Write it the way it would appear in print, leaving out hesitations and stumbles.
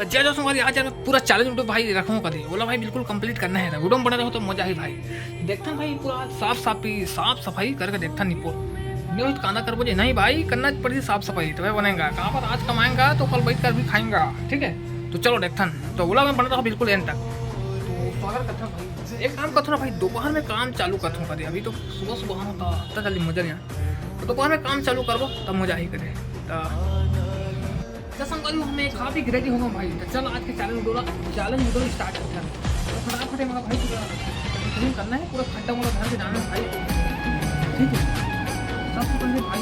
तो जय जो संगवारी आज मैं पूरा चैलेंज वीडियो भाई रखूँगा कभी बोला भाई बिल्कुल कंप्लीट करना है वीडियो में बने रहो तो मजा ही भाई देखता भाई पूरा साफ सफाई करके देखता निपो न्यूज कांदा कर बोझे नहीं भाई करना पड़ी साफ सफाई तो बनेगा कहाँ पर आज कमाएंगा तो कल बैठ कर भी खाएंगा ठीक है। तो चलो देखता तो बोला मैं बना रहा बिल्कुल एंड तक। तो स्वागत करता हूँ भाई एक काम करता हूँ भाई दोपहर में काम चालू करता हूँ कभी अभी तो सुबह होता तब जल्दी मजा नहीं आया तो दोपहर में काम चालू करबो तब मजा ही करे। तो संगवारी हमें काफ़ी रेडी होगा भाई तो चल आज के चैलेंज वीडियो स्टार्ट करते हैं। तो फटाफट है मेरा भाई पूरा करना है पूरा खड्डा मोड़ा घर पे जाना है भाई ठीक है। सबसे पहले भाई